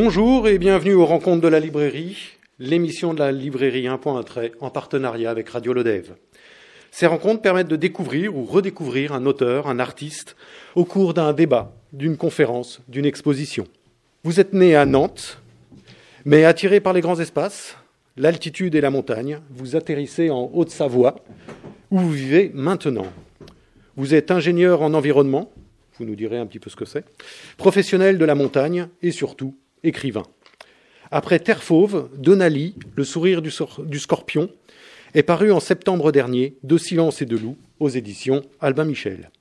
Bonjour et bienvenue aux Rencontres de la librairie, l'émission de la librairie Un Point un Trait en partenariat avec Radio Lodève. Ces rencontres permettent de découvrir ou redécouvrir un auteur, un artiste, au cours d'un débat, d'une conférence, d'une exposition. Vous êtes né à Nantes, mais attiré par les grands espaces, l'altitude et la montagne, vous atterrissez en Haute-Savoie, où vous vivez maintenant. Vous êtes ingénieur en environnement, vous nous direz un petit peu ce que c'est, professionnel de la montagne et surtout écrivain. Après Terre Fauve, Denali, Le sourire du scorpion, est paru en septembre dernier, De silence et de loup, aux éditions Albin Michel.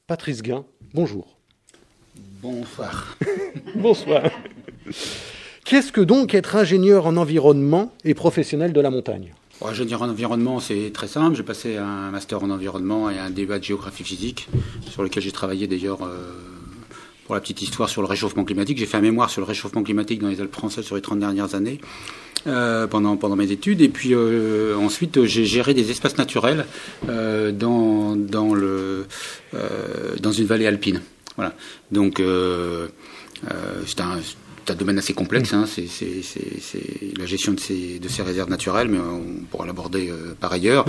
Patrice Guin, bonjour. Bonsoir. Bonsoir. Qu'est-ce que donc être ingénieur en environnement et professionnel de la montagne ? Ingénieur en environnement, c'est très simple. J'ai passé un master en environnement et un DEA de géographie physique, sur lequel j'ai travaillé d'ailleurs, pour la petite histoire, sur le réchauffement climatique. J'ai fait un mémoire sur le réchauffement climatique dans les Alpes françaises sur les 30 dernières années, pendant mes études. Et puis ensuite, j'ai géré des espaces naturels dans une vallée alpine. Voilà. Donc c'est un domaine assez complexe, hein. C'est la gestion de ces réserves naturelles, mais on pourra l'aborder par ailleurs.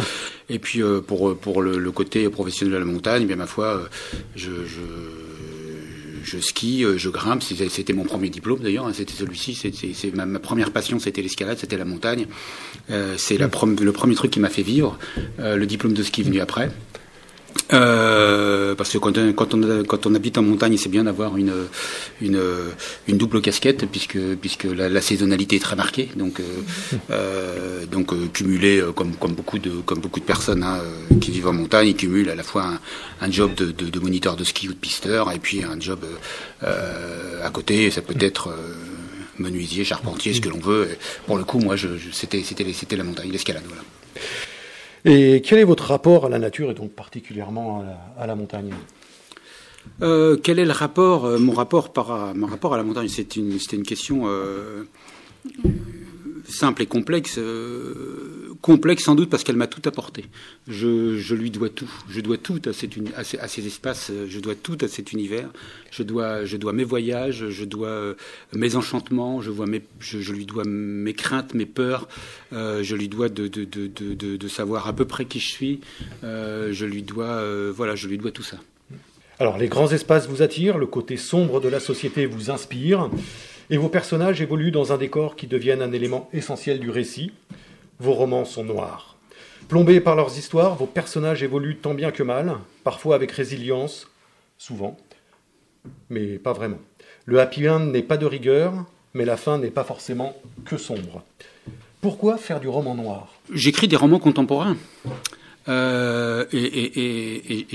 Et puis pour le côté professionnel de la montagne, bien ma foi, je skie, je grimpe. C'était mon premier diplôme d'ailleurs, hein. C'était celui-ci. C'est ma première passion, c'était l'escalade, c'était la montagne. C'est le premier truc qui m'a fait vivre. Le diplôme de ski est venu après. Parce que quand on habite en montagne, c'est bien d'avoir une double casquette, puisque la saisonnalité est très marquée, donc cumuler comme beaucoup de personnes, hein, qui vivent en montagne, ils cumulent à la fois un job de moniteur de ski ou de pisteur, et puis un job à côté. Ça peut être menuisier, charpentier, ce que l'on veut. Et pour le coup, moi, c'était la montagne, l'escalade, voilà. Et quel est votre rapport à la nature et donc particulièrement à la montagne ? Quel est le rapport, mon rapport à la montagne ? C'était une question simple et complexe. Complexe sans doute parce qu'elle m'a tout apporté. Je lui dois tout. Je dois tout à ces espaces. Je dois tout à cet univers. Je dois mes voyages. Je dois mes enchantements. Je lui dois mes craintes, mes peurs. Je lui dois de savoir à peu près qui je suis. Je lui dois tout ça. Alors, les grands espaces vous attirent, le côté sombre de la société vous inspire, et vos personnages évoluent dans un décor qui devienne un élément essentiel du récit. Vos romans sont noirs. Plombés par leurs histoires, vos personnages évoluent tant bien que mal, parfois avec résilience, souvent, mais pas vraiment. Le happy end n'est pas de rigueur, mais la fin n'est pas forcément que sombre. Pourquoi faire du roman noir ? J'écris des romans contemporains. Et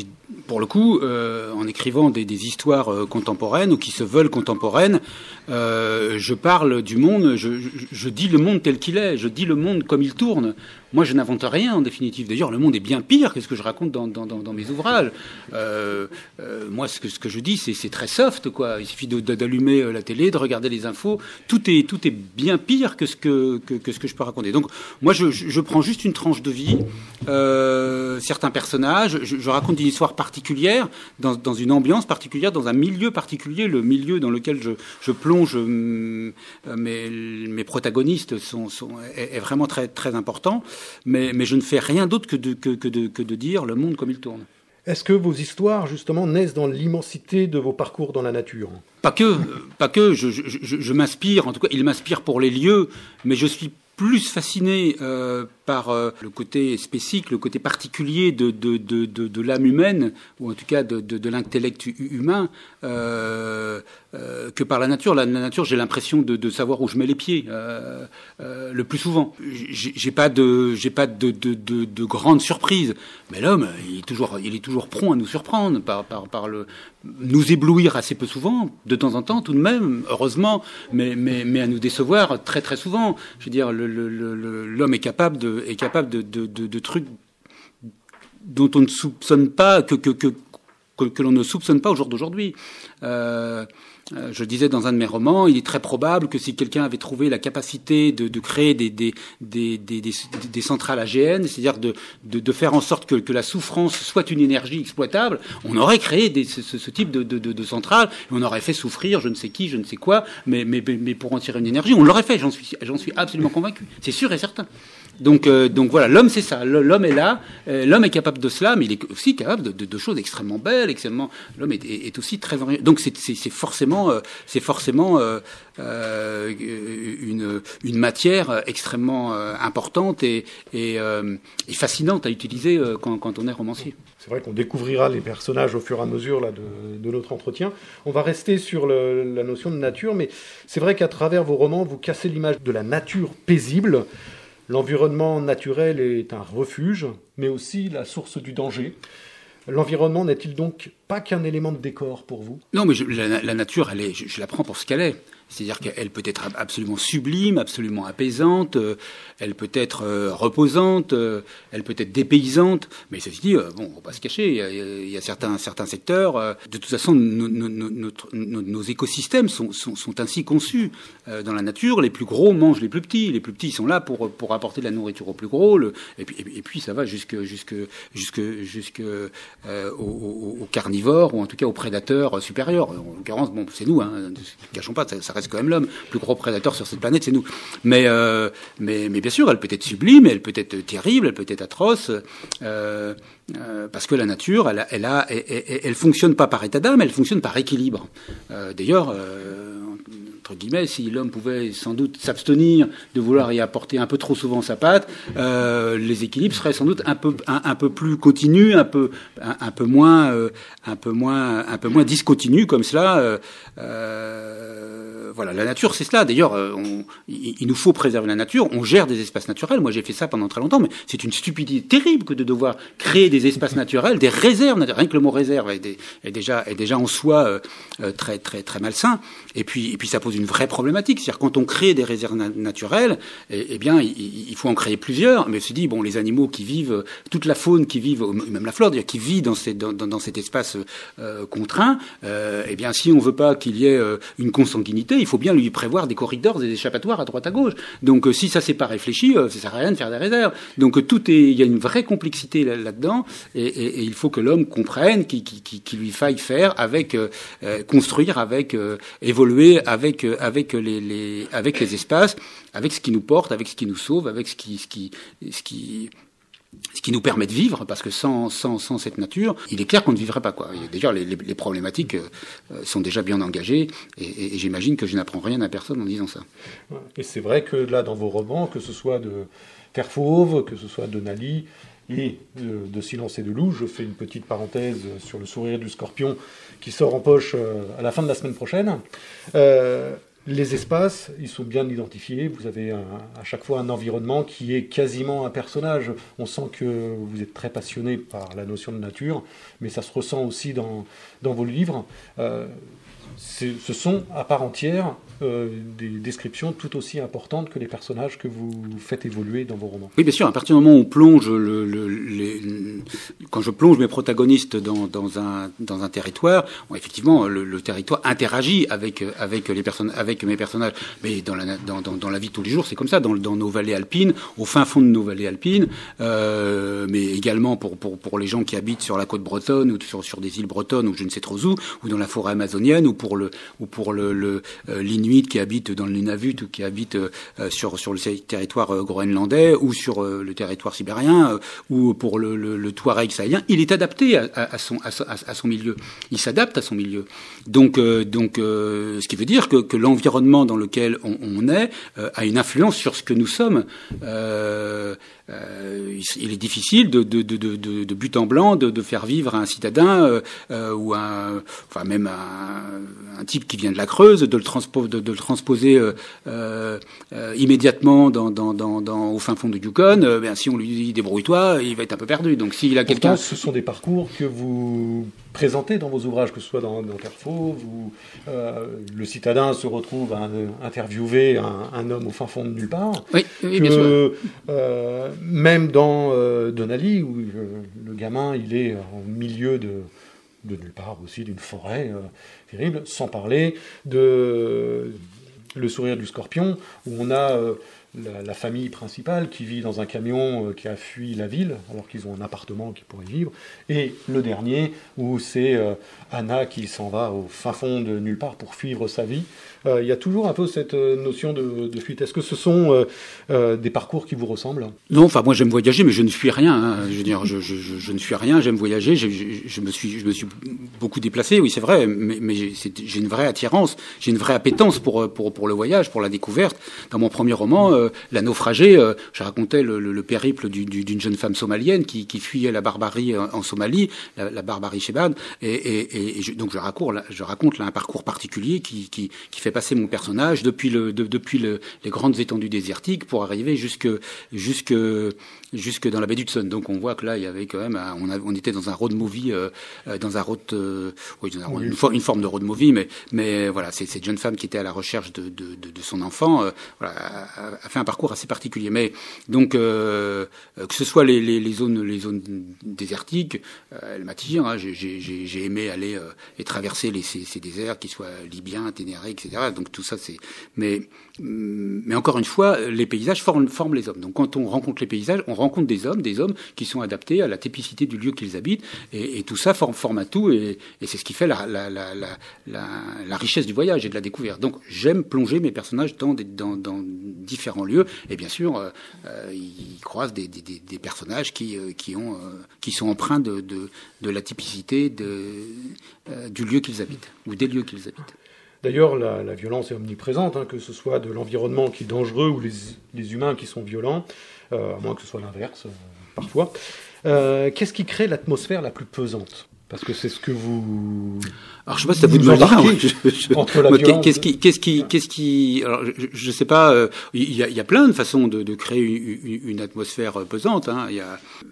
pour le coup, en écrivant des histoires contemporaines ou qui se veulent contemporaines, je parle du monde, je dis le monde tel qu'il est, je dis le monde comme il tourne. Moi, je n'invente rien, en définitive. D'ailleurs, le monde est bien pire que ce que je raconte dans mes ouvrages. Moi, ce que je dis, c'est très soft, quoi. Il suffit d'allumer la télé, de regarder les infos. Tout est bien pire que ce que je peux raconter. Donc, moi, je prends juste une tranche de vie, certains personnages. Je raconte une histoire particulière, dans une ambiance particulière, dans un milieu particulier. Le milieu dans lequel je plonge mes protagonistes est vraiment très, très important. Mais je ne fais rien d'autre que de dire le monde comme il tourne. Est-ce que vos histoires, justement, naissent dans l'immensité de vos parcours dans la nature ? Pas que. Je m'inspire, en tout cas, il m'inspire pour les lieux, mais je suis plus fasciné par le côté spécifique, le côté particulier de l'âme humaine, ou en tout cas de l'intellect humain, que par la nature. La nature, j'ai l'impression de savoir où je mets les pieds, le plus souvent. J'ai pas de grandes surprises, mais l'homme, il est toujours prompt à nous surprendre par nous éblouir assez peu souvent, de temps en temps tout de même, heureusement, mais à nous décevoir très très souvent. Je veux dire, l'homme est capable de trucs dont on ne soupçonne pas que l'on ne soupçonne pas au jour d'aujourd'hui. je disais dans un de mes romans, il est très probable que si quelqu'un avait trouvé la capacité de créer des centrales AGN, c'est-à-dire de faire en sorte que la souffrance soit une énergie exploitable, on aurait créé ce type de centrale, et on aurait fait souffrir je ne sais qui, je ne sais quoi, mais pour en tirer une énergie, on l'aurait fait, j'en suis absolument convaincu, c'est sûr et certain. Donc voilà, l'homme c'est ça, l'homme est là, l'homme est capable de cela, mais il est aussi capable de choses extrêmement belles, extrêmement. L'homme est aussi très. Donc c'est forcément une matière extrêmement importante et fascinante à utiliser quand on est romancier. C'est vrai qu'on découvrira les personnages au fur et à mesure là, de notre entretien. On va rester sur la notion de nature, mais c'est vrai qu'à travers vos romans, vous cassez l'image de la nature paisible. L'environnement naturel est un refuge, mais aussi la source du danger. L'environnement n'est-il donc pas qu'un élément de décor pour vous ? Non, mais la nature, je la prends pour ce qu'elle est. C'est-à-dire qu'elle peut être absolument sublime, absolument apaisante, elle peut être reposante, elle peut être dépaysante. Mais ceci dit, on va pas se cacher, il y a certains secteurs. De toute façon, nos écosystèmes sont ainsi conçus. Dans la nature, les plus gros mangent les plus petits. Les plus petits sont là pour apporter de la nourriture aux plus gros. Et puis ça va jusque aux carnivores ou en tout cas aux prédateurs supérieurs. En l'occurrence, c'est nous. Ne cachons pas, ça reste quand même l'homme. Le plus gros prédateur sur cette planète, c'est nous. Mais bien sûr, elle peut être sublime, elle peut être terrible, elle peut être atroce, parce que la nature, elle fonctionne pas par état d'âme, elle fonctionne par équilibre. D'ailleurs, entre guillemets, si l'homme pouvait sans doute s'abstenir de vouloir y apporter un peu trop souvent sa patte, les équilibres seraient sans doute un peu plus continus, un peu moins discontinus comme cela. Voilà, la nature, c'est cela. D'ailleurs, il nous faut préserver la nature. On gère des espaces naturels. Moi, j'ai fait ça pendant très longtemps, mais c'est une stupidité terrible que de devoir créer des espaces naturels, des réserves naturelles. Rien que le mot réserve est déjà en soi très très très malsain. Et puis ça pose une vraie problématique. C'est-à-dire quand on crée des réserves naturelles, eh bien, il faut en créer plusieurs. Mais je me suis dit, bon, les animaux qui vivent, toute la faune qui vit, même la flore, d'ailleurs, qui vit dans cet espace contraint, eh bien, si on veut pas qu'il y ait une consanguinité, il faut bien lui prévoir des corridors et des échappatoires à droite à gauche. Donc si ça c'est pas réfléchi, ça sert à rien de faire des réserves. Donc il y a une vraie complexité là-dedans, et il faut que l'homme comprenne qu'il lui faille faire avec construire avec évoluer avec les espaces, avec ce qui nous porte, avec ce qui nous sauve, avec ce qui nous permet de vivre, parce que sans cette nature, il est clair qu'on ne vivrait pas, quoi. Déjà, les problématiques sont déjà bien engagées, et j'imagine que je n'apprends rien à personne en disant ça. Et c'est vrai que là, dans vos romans, que ce soit de Terre Fauve, que ce soit de Nali, et de Silence et de Loup, je fais une petite parenthèse sur Le Sourire du Scorpion, qui sort en poche à la fin de la semaine prochaine. Les espaces, ils sont bien identifiés. Vous avez à chaque fois un environnement qui est quasiment un personnage. On sent que vous êtes très passionné par la notion de nature, mais ça se ressent aussi dans vos livres. Ce sont à part entière des descriptions tout aussi importantes que les personnages que vous faites évoluer dans vos romans. Oui, bien sûr. À partir du moment où on plonge quand je plonge mes protagonistes dans un territoire, bon, effectivement, le territoire interagit avec les personnes, avec mes personnages. Mais dans la vie de tous les jours, c'est comme ça. Dans nos vallées alpines, au fin fond de nos vallées alpines, mais également pour les gens qui habitent sur la côte bretonne ou sur des îles bretonnes ou je ne sais trop où, ou dans la forêt amazonienne, ou pour l'Inuit qui habite dans le Nunavut ou qui habite sur le territoire groenlandais ou sur le territoire sibérien ou pour le Touareg sahélien, il est adapté à son milieu. Il s'adapte à son milieu. Donc, ce qui veut dire que l'environnement dans lequel on est a une influence sur ce que nous sommes. Il est difficile de but en blanc de faire vivre un citadin ou même un type qui vient de la Creuse, de le transposer immédiatement au fin fond de Yukon. Si on lui dit débrouille-toi, il va être un peu perdu. Donc s'il a quelqu'un, ce sont des parcours que vous présentez dans vos ouvrages, que ce soit dans Terre Fauve, où le citadin se retrouve à interviewer un homme au fin fond de nulle part. Oui, bien sûr. Même dans Denali, où le gamin il est au milieu de nulle part aussi, d'une forêt terrible, sans parler de Le sourire du scorpion, où on a la famille principale qui vit dans un camion qui a fui la ville, alors qu'ils ont un appartement qui pourrait vivre, et le dernier, où c'est Anna qui s'en va au fin fond de nulle part pour suivre sa vie. Il y a toujours un peu cette notion de fuite. Est-ce que ce sont des parcours qui vous ressemblent ? Non, enfin moi j'aime voyager, mais je ne fuis rien. Hein. Je veux dire, je ne fuis rien. J'aime voyager. Je me suis beaucoup déplacé. Oui, c'est vrai. Mais j'ai une vraie attirance. J'ai une vraie appétence pour le voyage, pour la découverte. Dans mon premier roman, La naufragée, je racontais le périple d'une jeune femme somalienne qui fuyait la barbarie en Somalie, la barbarie Shebab. Donc je raconte là un parcours particulier qui fait passer mon personnage depuis les grandes étendues désertiques pour arriver jusque dans la baie d'Hudson. Donc on voit que là il y avait quand même on était dans un road movie, une forme de road movie, mais voilà, c'est cette jeune femme qui était à la recherche de son enfant, a fait un parcours assez particulier. Mais donc que ce soit les zones désertiques, elle m'attire. Hein, j'ai aimé aller et traverser ces déserts, qu'ils soient libyens, ténérés, etc. Donc tout ça, mais encore une fois, les paysages forment les hommes. Donc quand on rencontre les paysages, on rencontre des hommes qui sont adaptés à la typicité du lieu qu'ils habitent, et tout ça forme un tout, et c'est ce qui fait la richesse du voyage et de la découverte. Donc j'aime plonger mes personnages dans différents lieux, et bien sûr, ils croisent des personnages qui sont empreints de la typicité du lieu qu'ils habitent, ou des lieux qu'ils habitent. D'ailleurs, la violence est omniprésente, hein, que ce soit de l'environnement qui est dangereux ou les humains qui sont violents, à moins que ce soit l'inverse, parfois. Qu'est-ce qui crée l'atmosphère la plus pesante ? Parce que c'est ce que vous... Alors, je sais pas si ça vous me dire. Entre la violence... Qu'est-ce qui... Alors, je sais pas. Il y a plein de façons de créer une atmosphère pesante. Hein.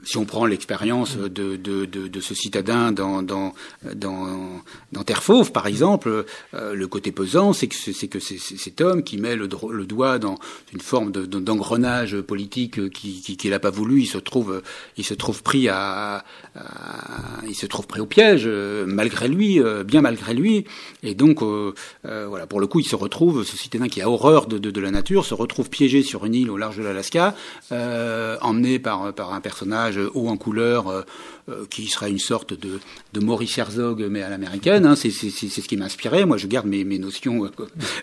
Si on prend l'expérience de ce citadin dans Terre Fauve, par exemple, le côté pesant, c'est que c'est cet homme qui met le doigt dans une forme d'engrenage politique qu'il n'a pas voulu. Il se trouve pris au piège, malgré lui, bien malgré lui. Et donc, voilà, pour le coup, il se retrouve, ce citadin qui a horreur de la nature, se retrouve piégé sur une île au large de l'Alaska, emmené par un personnage haut en couleur, qui serait une sorte de Maurice Herzog, mais à l'américaine. Hein. C'est ce qui m'a inspiré. Moi, je garde mes notions.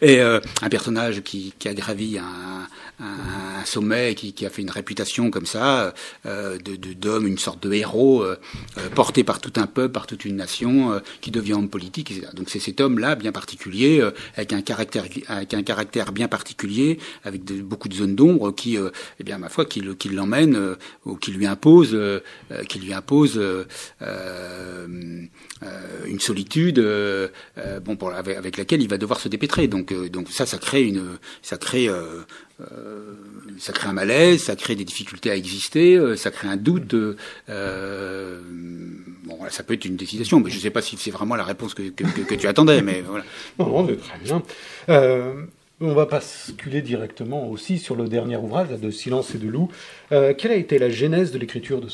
Et un personnage qui a gravi un sommet, qui a fait une réputation comme ça, d'homme, une sorte de héros, porté par tout un peuple, par toute une nation, qui devient homme politique, etc. Donc c'est cet homme-là bien particulier, avec un caractère bien particulier, avec beaucoup de zones d'ombre, qui, eh bien, ma foi, qui l'emmène ou qui lui impose une solitude, avec laquelle il va devoir se dépêtrer. Donc ça crée un malaise, ça crée des difficultés à exister, ça crée un doute. Ça peut être une décision, mais je ne sais pas si c'est vraiment la réponse que tu attendais, mais voilà. Non, c'est très bien. On va basculer directement aussi sur le dernier ouvrage, là, de Silence et de loup. Quelle a été la genèse de l'écriture de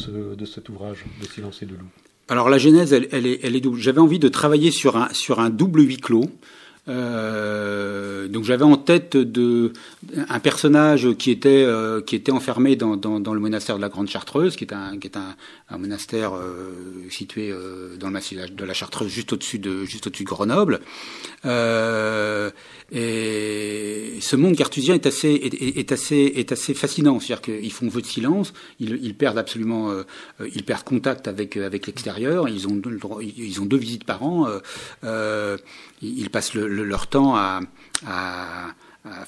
cet ouvrage, de Silence et de loup ? Alors la genèse, elle est double. J'avais envie de travailler sur un double huis clos. Donc j'avais en tête un personnage qui était enfermé dans le monastère de la Grande Chartreuse, qui est un monastère situé dans le massif de la Chartreuse, juste au-dessus de Grenoble. Et ce monde cartésien est assez fascinant. C'est-à-dire qu'ils font vœu de silence, ils perdent contact avec l'extérieur. Ils ont 2 visites par an. Ils passent leur temps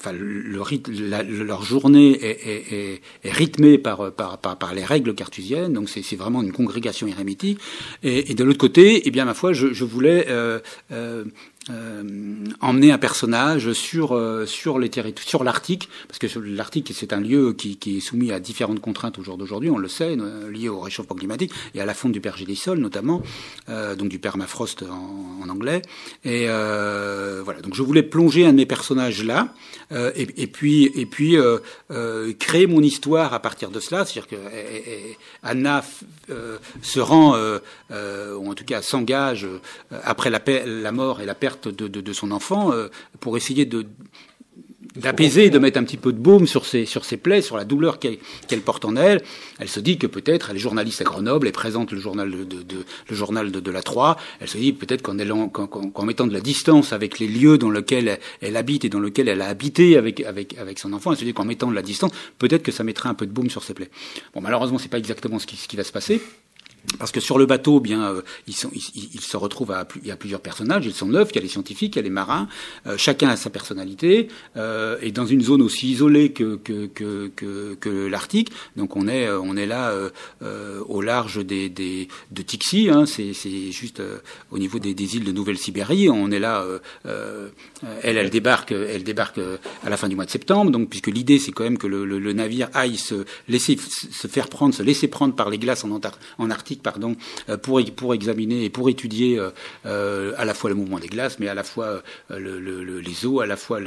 leur journée est rythmée par les règles cartésiennes, donc c'est vraiment une congrégation érémitique. Et de l'autre côté, eh bien ma foi, je voulais emmener un personnage sur les territoires, sur l'Arctique, parce que l'Arctique c'est un lieu qui est soumis à différentes contraintes au jour d'aujourd'hui, on le sait, liées au réchauffement climatique et à la fonte du pergélisol notamment, donc du permafrost en anglais. Et voilà, donc je voulais plonger un de mes personnages là, et puis créer mon histoire à partir de cela, c'est-à-dire que Anna se rend, ou en tout cas s'engage après la mort et la perte de son enfant, pour essayer d'apaiser, de mettre un petit peu de baume sur ses plaies, sur la douleur qu'elle porte en elle. Elle se dit que peut-être, elle est journaliste à Grenoble, elle présente le journal de la Troie. Elle se dit peut-être qu'en mettant de la distance avec les lieux dans lesquels elle habite et dans lesquels elle a habité avec son enfant, elle se dit qu'en mettant de la distance, peut-être que ça mettrait un peu de baume sur ses plaies. Bon, malheureusement, c'est pas exactement ce qui va se passer. Parce que sur le bateau, bien, ils se retrouvent il y a plusieurs personnages, ils sont 9, il y a les scientifiques, il y a les marins, chacun a sa personnalité, et dans une zone aussi isolée que l'Arctique. Donc on est là au large de Tixi, hein, c'est juste au niveau des îles de Nouvelle-Sibérie. On est là, elle débarque à la fin du mois de septembre. Donc puisque l'idée c'est quand même que le navire aille se laisser prendre par les glaces en Arctique, pour examiner et pour étudier à la fois le mouvement des glaces, mais à la fois les eaux, à la fois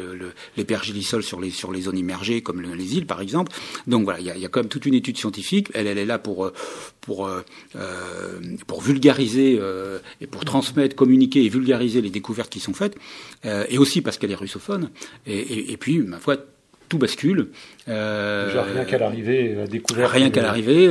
les pergélisols sur les zones immergées, comme les îles par exemple. Donc voilà, il y a quand même toute une étude scientifique. Elle est là pour vulgariser et pour transmettre, communiquer et vulgariser les découvertes qui sont faites, et aussi parce qu'elle est russophone. Et puis, ma foi, tout bascule. Déjà, rien qu'à l'arrivée, la découverte. Rien qu'à l'arrivée,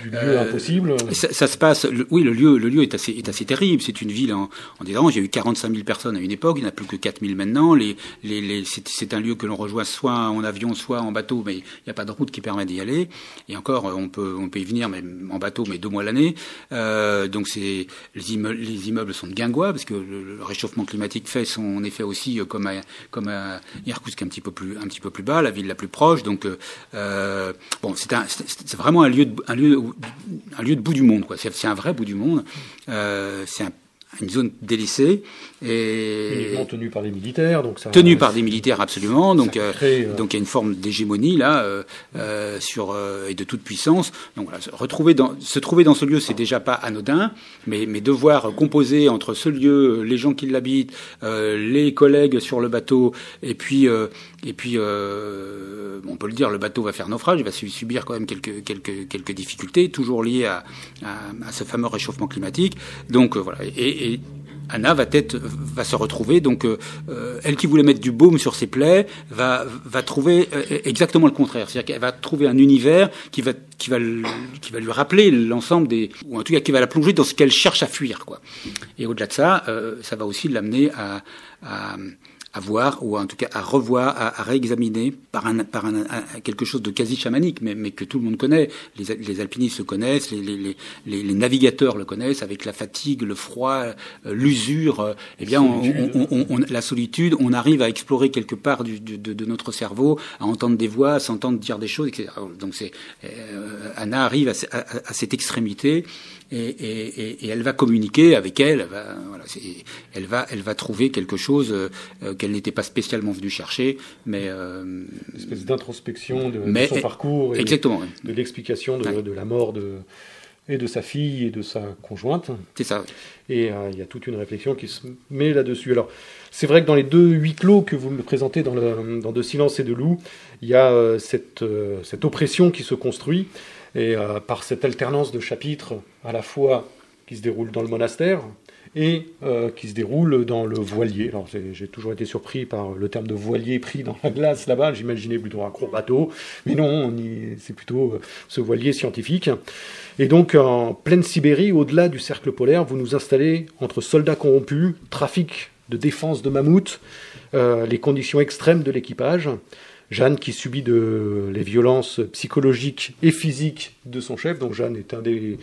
du lieu impossible. Ça se passe. Le lieu est assez terrible. C'est une ville en disant, il y a eu 45 000 personnes à une époque, il n'y en a plus que 4 000 maintenant. C'est un lieu que l'on rejoint soit en avion, soit en bateau, mais il n'y a pas de route qui permet d'y aller. Et encore, on peut y venir, même en bateau, mais 2 mois l'année. Donc les immeubles sont de guingois, parce que le réchauffement climatique fait son effet aussi, comme à Irkoutsk, un petit peu plus bas, la ville la plus proche. Donc bon, c'est vraiment un lieu de bout du monde, quoi. C'est un vrai bout du monde. C'est une zone délaissée et uniquement tenue par des militaires, donc ça tenue par des militaires, absolument. Donc il y a une forme d'hégémonie là et de toute puissance. Donc voilà, se trouver dans ce lieu, c'est déjà pas anodin, mais devoir composer entre ce lieu, les gens qui l'habitent, les collègues sur le bateau, et puis on peut le dire, le bateau va faire naufrage, il va subir quand même quelques difficultés, toujours liées à ce fameux réchauffement climatique. Donc voilà, et Anna va se retrouver, donc elle qui voulait mettre du baume sur ses plaies va trouver exactement le contraire, c'est-à-dire qu'elle va trouver un univers qui va lui rappeler l'ensemble ou en tout cas qui va la plonger dans ce qu'elle cherche à fuir, quoi. Et au-delà de ça, ça va aussi l'amener à voir, ou en tout cas à revoir, à réexaminer par quelque chose de quasi chamanique, mais que tout le monde connaît. Les alpinistes le connaissent, les navigateurs le connaissent, avec la fatigue, le froid, l'usure. Eh bien, la solitude, on arrive à explorer quelque part de notre cerveau, à entendre des voix, à s'entendre dire des choses, etc. Donc Anna arrive à cette extrémité. Et elle va communiquer avec elle. Elle va trouver quelque chose qu'elle n'était pas spécialement venue chercher, mais une espèce d'introspection de son parcours, et exactement, de l'explication de la mort et de sa fille et de sa conjointe. C'est ça. Et il y a toute une réflexion qui se met là-dessus. Alors, c'est vrai que dans les 2 huis clos que vous me présentez dans De Silence et de Loup, il y a cette oppression qui se construit. Et par cette alternance de chapitres à la fois qui se déroulent dans le monastère et qui se déroulent dans le voilier. Alors j'ai toujours été surpris par le terme de voilier pris dans la glace là-bas, j'imaginais plutôt un gros bateau, mais non, c'est plutôt ce voilier scientifique. Et donc en pleine Sibérie, au-delà du cercle polaire, vous nous installez entre soldats corrompus, trafic de défense de mammouths, les conditions extrêmes de l'équipage. Jeanne qui subit les violences psychologiques et physiques de son chef. Donc Jeanne est un des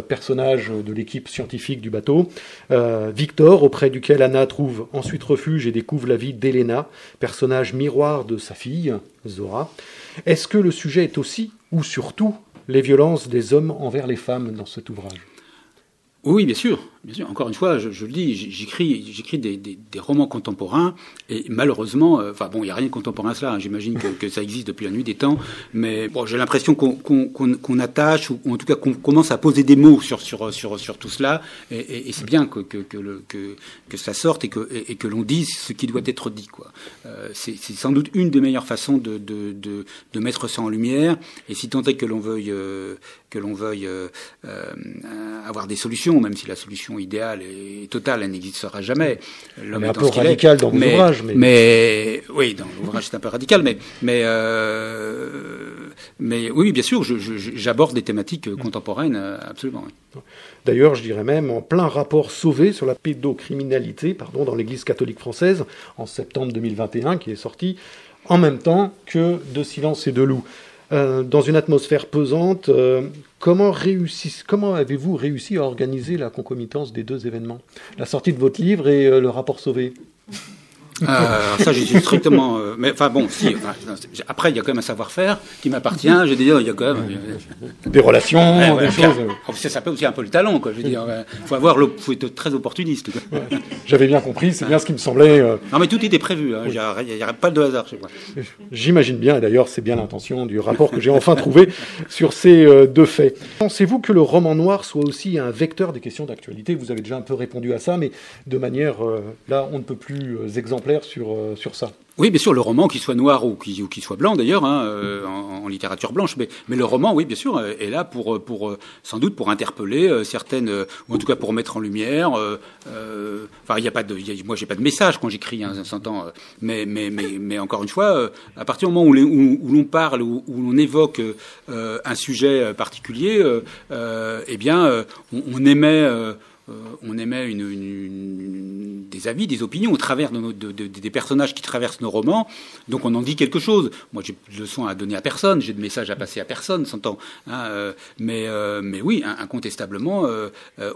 personnages de l'équipe scientifique du bateau. Victor, auprès duquel Anna trouve ensuite refuge et découvre la vie d'Elena, personnage miroir de sa fille, Zora. Est-ce que le sujet est aussi, ou surtout, les violences des hommes envers les femmes dans cet ouvrage ? Oui, bien sûr. Bien sûr. Encore une fois, je le dis, j'écris des romans contemporains et malheureusement, il n'y a rien de contemporain à cela. Hein. J'imagine que ça existe depuis la nuit des temps, mais bon, j'ai l'impression qu'on attache ou en tout cas qu'on commence à poser des mots sur tout cela et c'est bien que ça sorte et que l'on dise ce qui doit être dit, quoi. C'est sans doute une des meilleures façons de mettre ça en lumière et si tant est que l'on veuille avoir des solutions, même si la solution idéale et totale, elle n'existera jamais. L'homme est un peu radical dans vos ouvrages. Mais oui, dans l'ouvrage, c'est un peu radical, mais oui, bien sûr, j'aborde des thématiques contemporaines, absolument. Oui. D'ailleurs, je dirais même en plein rapport Sauvé sur la pédocriminalité, dans l'Église catholique française, en septembre 2021, qui est sorti en même temps que De Silence et de Loup. Dans une atmosphère pesante, comment avez-vous réussi à organiser la concomitance des deux événements, la sortie de votre livre et le rapport Sauvé? Ça, j'ai strictement. Mais enfin bon, si. Après, il y a quand même un savoir-faire qui m'appartient. Je veux dire, il y a quand même des relations, des choses. Ça s'appelle aussi un peu le talent, quoi. Je veux dire, faut être très opportuniste. Quoi. Ouais. J'avais bien compris. C'est bien ce qui me semblait. Non, mais tout était prévu. Hein. Oui. Il n'y a pas de hasard chez moi. J'imagine bien. Et d'ailleurs, c'est bien l'intention du rapport que j'ai enfin trouvé sur ces deux faits. Pensez-vous que le roman noir soit aussi un vecteur des questions d'actualité? Vous avez déjà un peu répondu à ça, mais de manière là, on ne peut plus exemplaire sur ça. Oui, bien sûr, le roman, qu'il soit noir ou qu'il soit blanc d'ailleurs, en littérature blanche, mais le roman, oui, bien sûr, est là pour sans doute pour interpeller certaines, ou en tout cas pour mettre en lumière. Moi, j'ai pas de message quand j'écris, hein, ça s'entend. Mais encore une fois, à partir du moment où l'on parle, où l'on évoque un sujet particulier, on émet des avis, des opinions au travers des personnages qui traversent nos romans. Donc on en dit quelque chose. Moi, j'ai de leçons à donner à personne, j'ai de messages à passer à personne, s'entend. Hein, mais oui, incontestablement,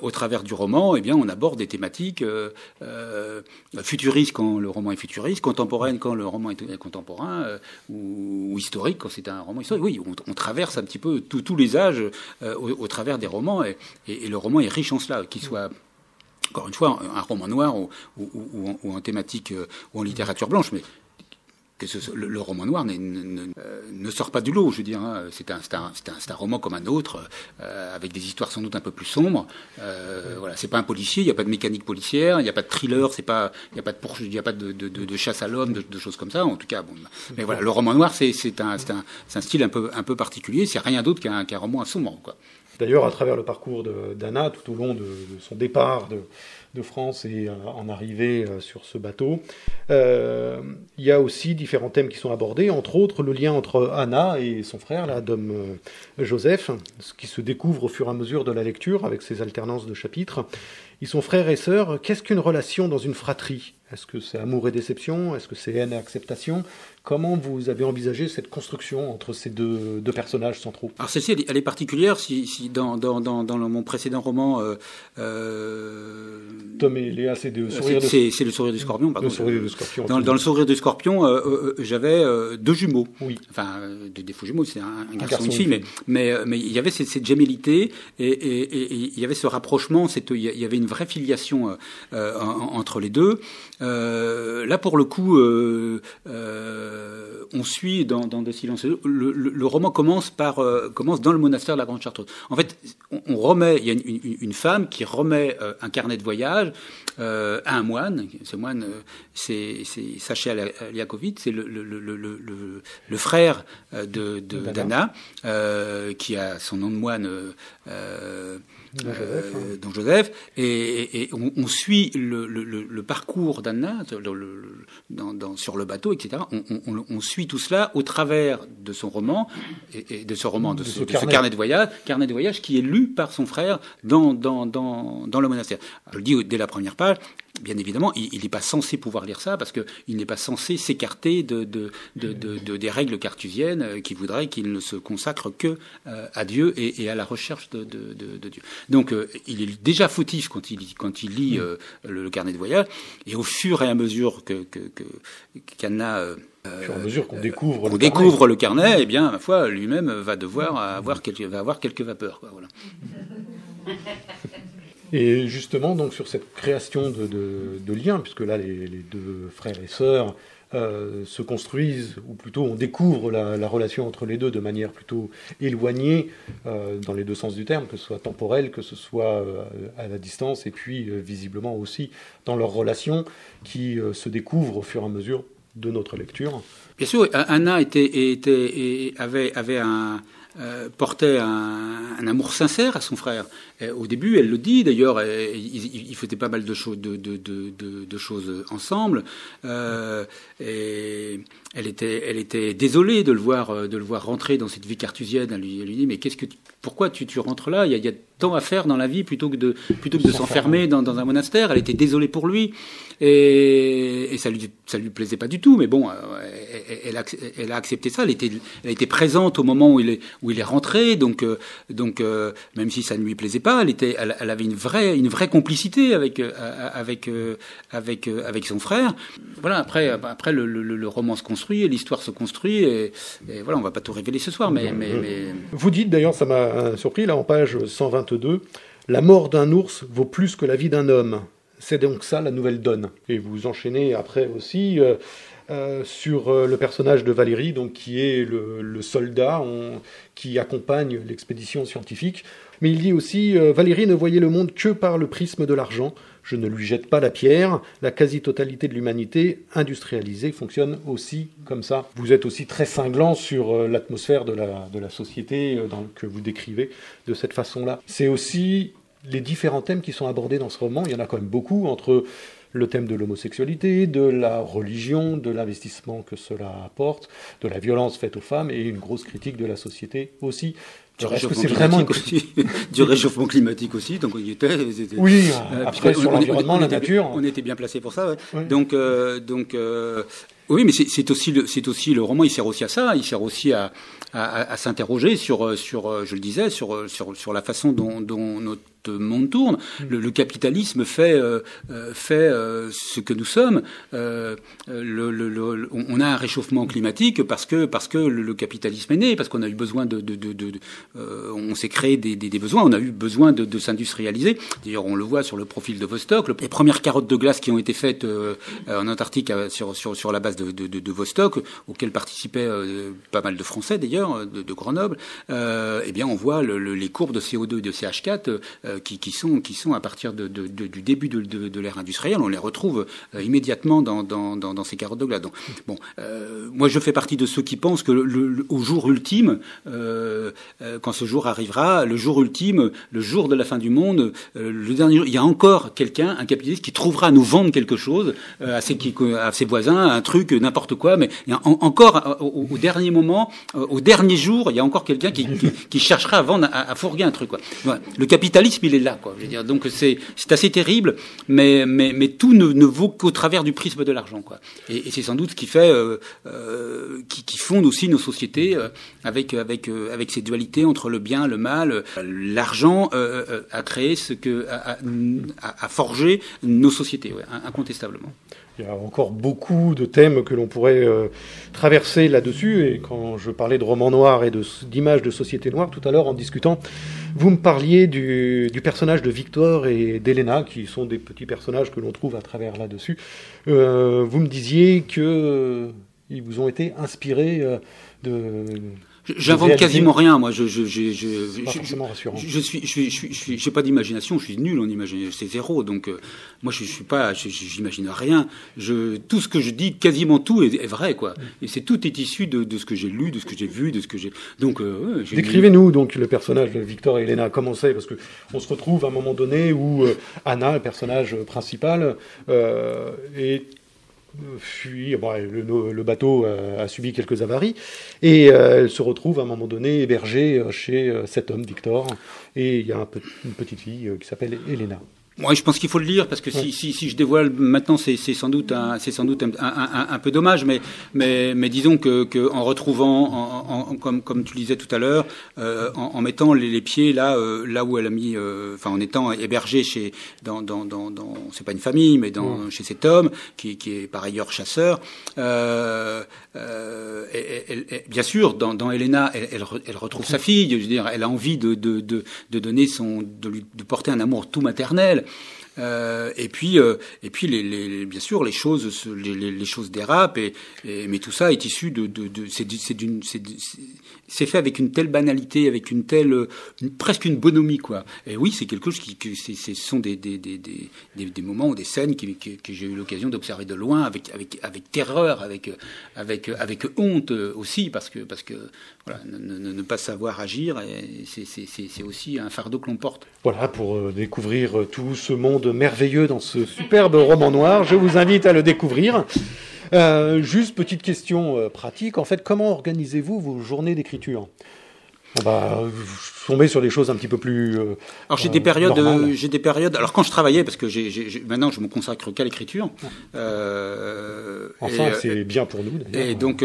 au travers du roman, on aborde des thématiques futuristes quand le roman est futuriste, contemporaines quand le roman est contemporain, ou historique quand c'est un roman historique. Oui, on traverse un petit peu tous les âges au travers des romans, et le roman est riche en cela, qu'il soit encore une fois un roman noir ou en thématique ou en littérature blanche, mais que le roman noir ne sort pas du lot, je veux dire. Hein. C'est un roman comme un autre, avec des histoires sans doute un peu plus sombres. Voilà, c'est pas un policier, il n'y a pas de mécanique policière, il n'y a pas de thriller, il n'y a pas de chasse à l'homme, de choses comme ça. En tout cas, bon. Mais voilà, le roman noir, c'est un style un peu particulier. C'est rien d'autre qu'un roman sombre, quoi. D'ailleurs, à travers le parcours d'Anna, tout au long de son départ de France et en arrivée sur ce bateau, il y a aussi différents thèmes qui sont abordés, entre autres le lien entre Anna et son frère, là, Dom Joseph, ce qui se découvre au fur et à mesure de la lecture avec ses alternances de chapitres. Ils sont frères et sœurs. Qu'est-ce qu'une relation dans une fratrie? Est-ce que c'est amour et déception? Est-ce que c'est haine et acceptation? Comment vous avez envisagé cette construction entre ces deux personnages centraux? Alors celle-ci, elle est particulière. Si dans mon précédent roman, Tom et Léa, c'est le sourire du scorpion. Pardon. Le sourire du scorpion. Dans le sourire du scorpion, j'avais deux jumeaux. Oui. Enfin, des faux jumeaux. C'est un garçon et une fille, mais il y avait cette gémellité et il y avait ce rapprochement. Il y avait une vraie filiation entre les deux. Là, pour le coup, on suit dans De Silence. Le roman commence dans le monastère de la Grande Chartreuse. En fait, il y a une femme qui remet un carnet de voyage à un moine. Ce moine, c'est Saché Liakovitch, c'est le frère d'Anna, qui a son nom de moine. Don Joseph, et on suit le parcours d'Anna sur le bateau, etc. On suit tout cela au travers de son roman et de ce carnet de voyage qui est lu par son frère dans le monastère. Je le dis dès la première page. Bien évidemment, il n'est pas censé pouvoir lire ça parce qu'il n'est pas censé s'écarter des règles cartésiennes qui voudraient qu'il ne se consacre que à Dieu et à la recherche de Dieu. Donc, il est déjà fautif quand il lit le carnet de voyage, et au fur et à mesure qu'Anna au fur et à mesure qu'on découvre le carnet, eh bien, ma foi, lui-même va devoir avoir quelques vapeurs, quoi, voilà. Et justement, donc, sur cette création de liens, puisque là, les deux frères et sœurs se construisent, ou plutôt on découvre la relation entre les deux de manière plutôt éloignée, dans les deux sens du terme, que ce soit temporel, que ce soit à la distance, et puis visiblement aussi dans leur relation qui se découvre au fur et à mesure de notre lecture. Bien sûr, Anna portait un amour sincère à son frère. Et au début, elle le dit d'ailleurs, ils faisaient pas mal de choses ensemble. Et elle était désolée de le voir rentrer dans cette vie cartésienne. Elle lui dit, mais pourquoi tu rentres là? Il y a tant à faire dans la vie plutôt que de s'enfermer dans un monastère. Elle était désolée pour lui. Et ça lui plaisait pas du tout, mais bon, elle a accepté ça. Elle était présente au moment où il est rentré, donc même si ça ne lui plaisait pas, elle avait une vraie complicité avec son frère. Voilà. Après le roman se construit, et l'histoire se construit, et voilà, on va pas tout révéler ce soir, mais vous dites d'ailleurs, ça m'a surpris là en page 122, la mort d'un ours vaut plus que la vie d'un homme. C'est donc ça la nouvelle donne. Et vous enchaînez après aussi sur le personnage de Valérie, donc qui est le soldat qui accompagne l'expédition scientifique. Mais il dit aussi Valérie ne voyait le monde que par le prisme de l'argent. Je ne lui jette pas la pierre. La quasi-totalité de l'humanité industrialisée fonctionne aussi comme ça. Vous êtes aussi très cinglant sur l'atmosphère de la société que vous décrivez de cette façon-là. C'est aussi les différents thèmes qui sont abordés dans ce roman. Il y en a quand même beaucoup, entre le thème de l'homosexualité, de la religion, de l'investissement que cela apporte, de la violence faite aux femmes, et une grosse critique de la société aussi. Du réchauffement climatique aussi, donc on y était. Oui, après sur l'environnement, la nature. On était bien placé pour ça, ouais. Oui. Donc, oui, mais c'est aussi le roman. Il sert aussi à ça. Il sert aussi à s'interroger sur, je le disais, sur la façon dont notre monde tourne. Le capitalisme fait ce que nous sommes. On a un réchauffement climatique parce que le capitalisme est né, parce qu'on a eu besoin on s'est créé des besoins, on a eu besoin de s'industrialiser. D'ailleurs, on le voit sur le profil de Vostok. Les premières carottes de glace qui ont été faites en Antarctique sur la base de Vostok, auxquelles participaient pas mal de Français d'ailleurs, de Grenoble. Eh bien, on voit les courbes de CO2 et de CH4 qui sont à partir du début de l'ère industrielle. On les retrouve immédiatement dans ces carottes de glace. Donc, bon, moi je fais partie de ceux qui pensent que au jour ultime, quand ce jour arrivera, le jour ultime, le jour de la fin du monde, le dernier jour, il y a encore quelqu'un, un capitaliste, qui trouvera à nous vendre quelque chose à ses voisins, un truc, n'importe quoi, mais il y a encore au dernier moment, au dernier jour, il y a encore quelqu'un qui cherchera à vendre, à fourguer un truc, quoi. Voilà. Le capitalisme, il est là, quoi. Je veux dire, donc c'est assez terrible, mais tout ne vaut qu'au travers du prisme de l'argent, quoi. Et c'est sans doute ce qui fait, qui fonde aussi nos sociétés avec ces dualités entre le bien, le mal. L'argent a créé a forgé nos sociétés, ouais, incontestablement. Il y a encore beaucoup de thèmes que l'on pourrait traverser là-dessus. Et quand je parlais de romans noirs et d'images de société noire, tout à l'heure en discutant, vous me parliez du personnage de Victor et d'Elena, qui sont des petits personnages que l'on trouve à travers là-dessus. Vous me disiez qu'ils vous ont été inspirés de... J'invente quasiment rien, moi. J'ai pas d'imagination, je suis nul en imagination, c'est zéro. Donc moi j'imagine rien. Tout ce que je dis, quasiment tout est vrai, quoi. Et tout est issu de ce que j'ai lu, de ce que j'ai vu, de ce que j'ai. Donc décrivez-nous donc le personnage de Victor et Elena. Comment c'est? Parce que on se retrouve à un moment donné où Anna, le personnage principal, fuit, le bateau a subi quelques avaries et elle se retrouve à un moment donné hébergée chez cet homme, Victor, et il y a une petite fille qui s'appelle Elena. Moi, je pense qu'il faut le lire parce que si je dévoile maintenant, c'est sans doute un peu dommage, mais disons que en retrouvant, comme tu le disais tout à l'heure, en mettant les pieds là où elle a mis, en étant hébergée dans c'est pas une famille, mais chez cet homme qui est par ailleurs chasseur. Bien sûr, dans Helena, elle retrouve sa fille. Je veux dire, elle a envie de donner de porter un amour tout maternel. Et puis bien sûr les choses dérapent mais tout ça est issu c'est fait avec une telle banalité, avec presque une bonhomie, quoi. Et oui, c'est quelque chose ce sont des moments ou des scènes que j'ai eu l'occasion d'observer de loin avec terreur, avec honte aussi, parce que voilà, ne pas savoir agir, c'est aussi un fardeau que l'on porte. Voilà, pour découvrir tout ce monde merveilleux dans ce superbe roman noir, je vous invite à le découvrir. Juste petite question pratique, en fait, comment organisez-vous vos journées d'écriture ? On va tomber sur des choses un petit peu plus alors j'ai des périodes alors quand je travaillais, parce que maintenant je me consacre qu'à l'écriture, c'est bien pour nous d'ailleurs. Et donc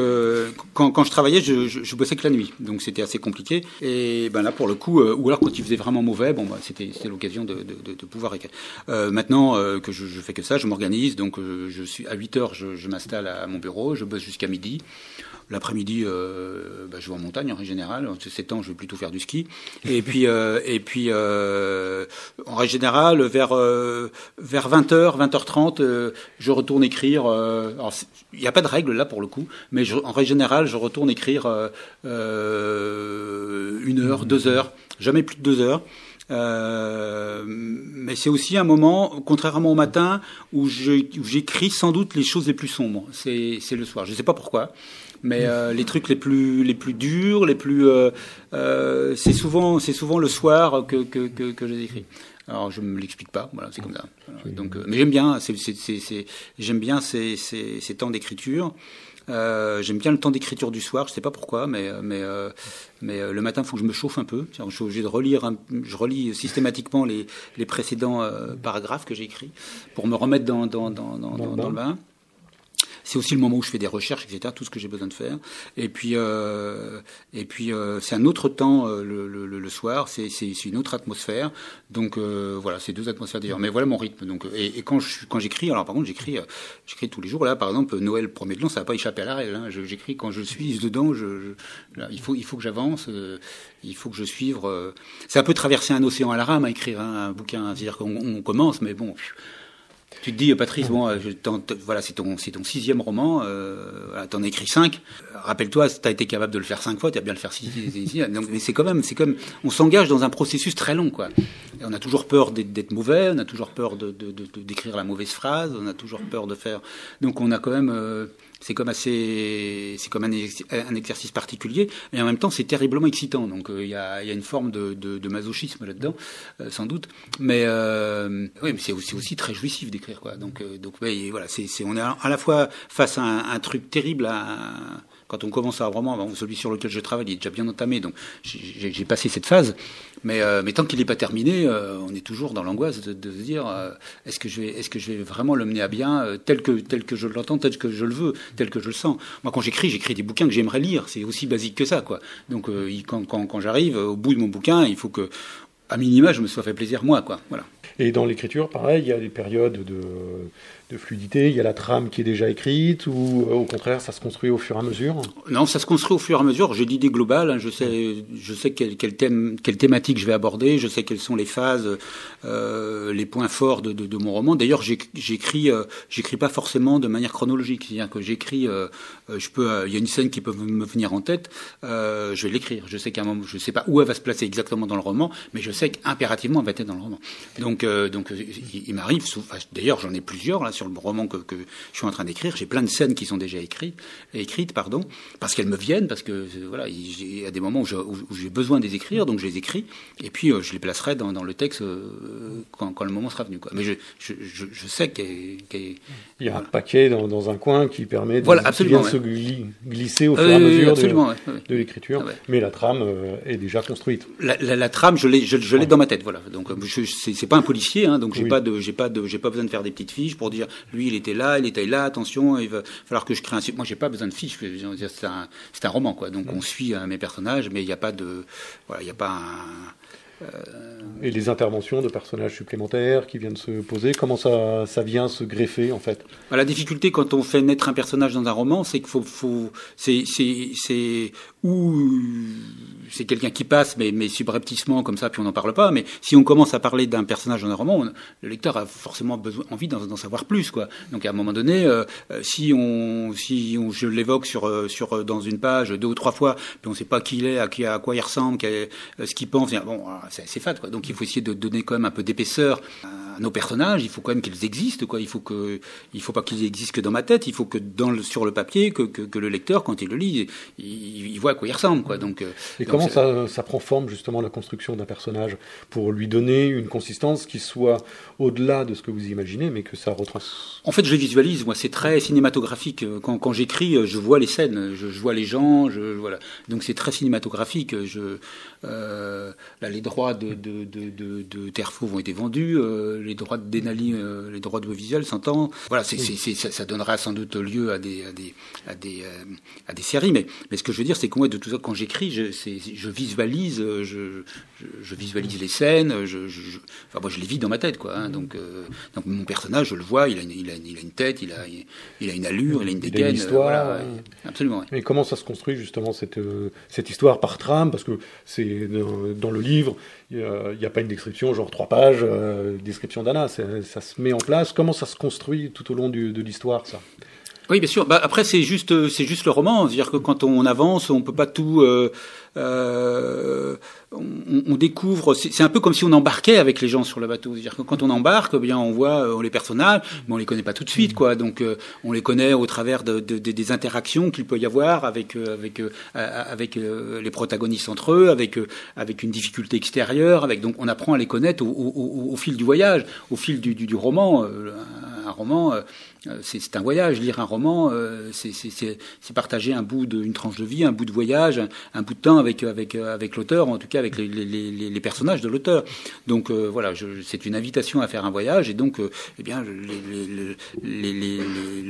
quand je travaillais, je bossais que la nuit, donc c'était assez compliqué. Et là pour le coup, ou alors quand il faisait vraiment mauvais, c'était l'occasion de pouvoir écrire. Maintenant que je fais que ça, je m'organise, donc je suis à 8h, je m'installe à mon bureau, je bosse jusqu'à midi. L'après-midi, je vais en montagne en règle générale. Ces temps, je vais plutôt faire du ski. Et puis, en règle générale, vers 20h, 20h30, je retourne écrire. Alors, il n'y a pas de règle là pour le coup, mais en règle générale, je retourne écrire 1 heure, 2 heures, jamais plus de 2 heures. Mais c'est aussi un moment, contrairement au matin, où j'écris sans doute les choses les plus sombres. C'est le soir. Je ne sais pas pourquoi. Mais les trucs les plus durs, c'est souvent le soir que je les écris. Alors je me l'explique pas, voilà, c'est comme ça. Donc, mais j'aime bien, j'aime bien ces temps d'écriture. J'aime bien le temps d'écriture du soir. Je sais pas pourquoi, mais le matin, il faut que je me chauffe un peu. Je suis obligé de je relis systématiquement les précédents paragraphes que j'ai écrits pour me remettre dans le bain. C'est aussi le moment où je fais des recherches, etc., tout ce que j'ai besoin de faire. Et puis c'est un autre temps le soir, c'est une autre atmosphère. Donc voilà, c'est 2 atmosphères d'ailleurs. Mais voilà mon rythme. Donc et quand j'écris, alors par contre j'écris tous les jours. Là, par exemple, Noël 1er de l'an, ça va pas échapper à la règle. Hein. J'écris quand je suis dedans. Là, il faut que j'avance. Il faut que je suive. C'est un peu traverser un océan à la rame à écrire un bouquin. C'est-à-dire qu'on commence, mais bon. Tu te dis, Patrice, voilà, c'est ton 6e roman, t'en as écrit 5. Rappelle-toi, t'as été capable de le faire 5 fois, t'as bien le faire 6. Donc, mais c'est comme, on s'engage dans un processus très long, quoi. Et on a toujours peur d'être mauvais, on a toujours peur d'écrire la mauvaise phrase, on a toujours peur de faire. Donc on a quand même. C'est comme un exercice particulier, et en même temps c'est terriblement excitant. Donc il y a une forme de masochisme là-dedans, sans doute. Mais oui, mais c'est aussi très jouissif d'écrire, quoi. Donc ouais, voilà, on est à la fois face à un truc terrible quand on commence un roman, celui sur lequel je travaille, il est déjà bien entamé, donc j'ai passé cette phase. Mais tant qu'il n'est pas terminé, on est toujours dans l'angoisse de se dire est-ce que je vais vraiment le mener à bien tel que je l'entends, tel que je le veux, tel que je le sens. Moi, quand j'écris des bouquins que j'aimerais lire. C'est aussi basique que ça, quoi. Donc quand j'arrive au bout de mon bouquin, il faut que, à minima, je me sois fait plaisir moi, quoi. Voilà. Et dans l'écriture, pareil, il y a des périodes de fluidité, il y a la trame qui est déjà écrite, ou au contraire, ça se construit au fur et à mesure ? Non, ça se construit au fur et à mesure. J'ai l'idée globale, hein, je sais quelle thématique je vais aborder, je sais quelles sont les phases, les points forts de mon roman. D'ailleurs, j'écris pas forcément de manière chronologique, c'est-à-dire que j'écris, il y a une scène qui peut me venir en tête, je vais l'écrire. Je sais qu'à un moment, je sais pas où elle va se placer exactement dans le roman, mais je sais qu'impérativement elle va être dans le roman. Donc il m'arrive, d'ailleurs j'en ai plusieurs là sur le roman que je suis en train d'écrire, j'ai plein de scènes qui sont déjà écrites, parce qu'elles me viennent, parce que voilà, il y a des moments où j'ai besoin de les écrire, donc je les écris, et puis je les placerai dans le texte quand le moment sera venu, quoi. Mais je sais qu'il y a un paquet dans un coin qui permet de se glisser au fur et à mesure de l'écriture, mais la trame est déjà construite. La trame, je l'ai dans ma tête, voilà. Donc c'est pas un policier, hein, donc j'ai pas besoin de faire des petites fiches pour dire lui il était là, attention, il va falloir que je crée un. Moi j'ai pas besoin de fiches, c'est un roman, quoi. Donc on suit mes personnages, mais il y a pas Et les interventions de personnages supplémentaires qui viennent se poser, comment ça vient se greffer en fait? La difficulté quand on fait naître un personnage dans un roman, c'est qu'il c'est quelqu'un qui passe, mais subrepticement comme ça, puis on n'en parle pas. Mais si on commence à parler d'un personnage dans un roman, le lecteur a forcément envie d'en savoir plus, quoi. Donc à un moment donné, si je l'évoque dans une page 2 ou 3 fois, puis on ne sait pas qui il est, à quoi il ressemble, ce qu'il pense, c'est fade, quoi. Donc il faut essayer de donner quand même un peu d'épaisseur à nos personnages. Il faut quand même qu'ils existent, quoi. Il faut pas qu'ils existent que dans ma tête. Il faut que sur le papier, que le lecteur, quand il le lit, il voit à quoi il ressemble, quoi. Comment ça prend forme justement la construction d'un personnage pour lui donner une consistance qui soit au-delà de ce que vous imaginez, mais que ça retrans. En fait, je les visualise. Moi, c'est très cinématographique. Quand j'écris, je vois les scènes, je vois les gens, voilà. Donc c'est très cinématographique. Là, les droits de Terre Fauve ont été vendus, les droits de Denali, les droits de visuel s'entend. Voilà, ça donnera sans doute lieu à des séries. Mais ce que je veux dire, c'est que moi, de tout ça, quand j'écris, je visualise, je visualise les scènes. Moi, je les vis dans ma tête, quoi. Hein, donc mon personnage, je le vois, il a une tête, il a une allure, il a une dégaine. Il a une histoire. Voilà, absolument. Ouais. Mais comment ça se construit justement cette histoire par trame? Parce que c'est dans le livre, il n'y a pas une description genre 3 pages, description d'Anna. Ça se met en place. Comment ça se construit tout au long de l'histoire, ça? Oui, bien sûr. Après, c'est juste le roman. C'est-à-dire que quand on avance, on peut pas tout. On découvre. C'est un peu comme si on embarquait avec les gens sur le bateau. C'est-à-dire que quand on embarque, bien on voit les personnages, mais on les connaît pas tout de suite, quoi. Donc on les connaît au travers des interactions qu'il peut y avoir avec les protagonistes entre eux, avec une difficulté extérieure. Donc on apprend à les connaître au fil du voyage, au fil du roman. Un roman. C'est un voyage. Lire un roman, c'est partager une tranche de vie, un bout de voyage, un bout de temps avec l'auteur, en tout cas avec les personnages de l'auteur. Donc voilà, c'est une invitation à faire un voyage, et donc le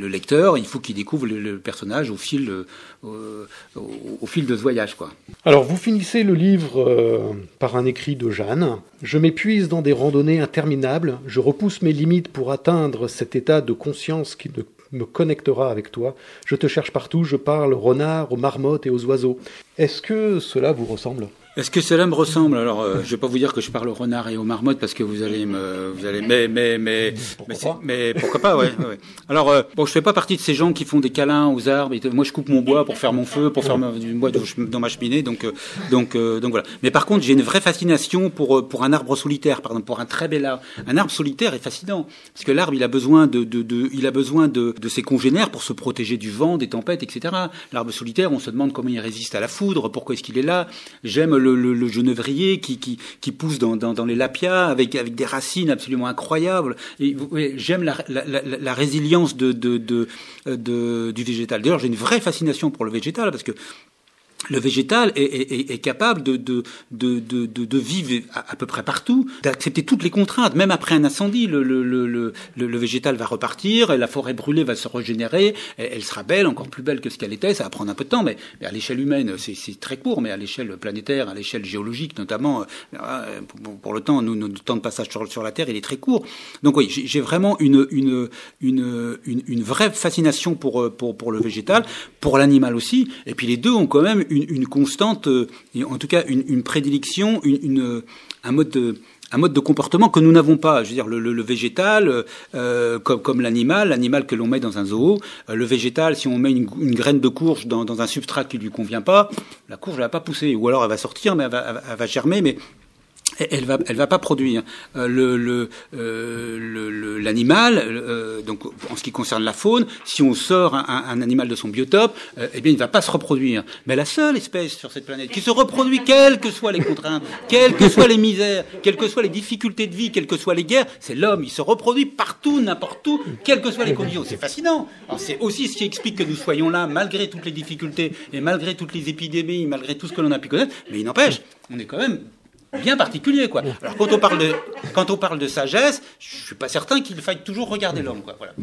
lecteur, il faut qu'il découvre le personnage au fil de ce voyage, quoi. Alors vous finissez le livre par un écrit de Jeanne. Je m'épuise dans des randonnées interminables, je repousse mes limites pour atteindre cet état de conscience qui me connectera avec toi. Je te cherche partout, je parle aux renards, aux marmottes et aux oiseaux. Est-ce que cela vous ressemble ? Est-ce que cela me ressemble ? Alors, je vais pas vous dire que je parle aux renards et aux marmottes parce que mais pourquoi pas, ouais. Alors, je fais pas partie de ces gens qui font des câlins aux arbres. Moi, je coupe mon bois pour faire mon feu, pour faire du bois dans ma cheminée. Donc voilà. Mais par contre, j'ai une vraie fascination pour un arbre solitaire, par exemple, pour un très bel arbre. Un arbre solitaire est fascinant parce que l'arbre, il a besoin de ses congénères pour se protéger du vent, des tempêtes, etc. L'arbre solitaire, on se demande comment il résiste à la foudre, pourquoi est-ce qu'il est là. J'aime le genévrier qui pousse dans les lapias avec des racines absolument incroyables. Et j'aime la résilience du végétal. D'ailleurs, j'ai une vraie fascination pour le végétal parce que le végétal est capable de vivre à peu près partout, d'accepter toutes les contraintes. Même après un incendie, le végétal va repartir, et la forêt brûlée va se régénérer, elle sera belle, encore plus belle que ce qu'elle était. Ça va prendre un peu de temps, mais à l'échelle humaine, c'est très court, mais à l'échelle planétaire, à l'échelle géologique notamment, pour le temps, notre temps de passage sur la Terre, il est très court. Donc oui, j'ai vraiment une vraie fascination pour le végétal, pour l'animal aussi, et puis les deux ont quand même une constante, en tout cas une prédilection, un mode de comportement que nous n'avons pas. Je veux dire, le végétal, comme l'animal que l'on met dans un zoo, le végétal, si on met une graine de courge dans un substrat qui lui convient pas, la courge ne va pas pousser, ou alors elle va sortir, mais elle va germer, mais Elle va pas produire l'animal. Donc, en ce qui concerne la faune, si on sort un animal de son biotope, eh bien, il ne va pas se reproduire. Mais la seule espèce sur cette planète qui se reproduit, quelles que soient les contraintes, quelles que soient les misères, quelles que soient les difficultés de vie, quelles que soient les guerres, c'est l'homme. Il se reproduit partout, n'importe où, quelles que soient les conditions. C'est fascinant. Alors, c'est aussi ce qui explique que nous soyons là, malgré toutes les difficultés et malgré toutes les épidémies, malgré tout ce que l'on a pu connaître. Mais il n'empêche, on est quand même bien particulier, quoi. Alors, quand on parle de sagesse, je suis pas certain qu'il faille toujours regarder l'homme, quoi. Voilà.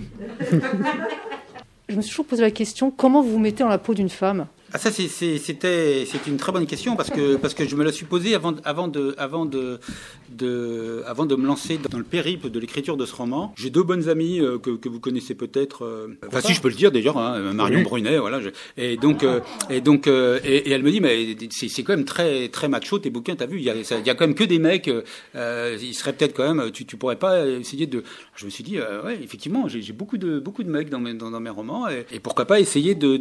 Je me suis toujours posé la question, comment vous vous mettez dans la peau d'une femme ? Ah, ça, c'était une très bonne question parce que je me la suis posée avant de me lancer dans le périple de l'écriture de ce roman. J'ai deux bonnes amies que vous connaissez peut-être. Enfin, si je peux le dire d'ailleurs, hein, Marion Brunet, voilà. Et elle me dit, mais c'est quand même très très macho tes bouquins. T'as vu, il y a quand même que des mecs. Il serait peut-être quand même, tu pourrais pas essayer de. Je me suis dit, ouais, effectivement, j'ai beaucoup de mecs dans mes romans et pourquoi pas essayer de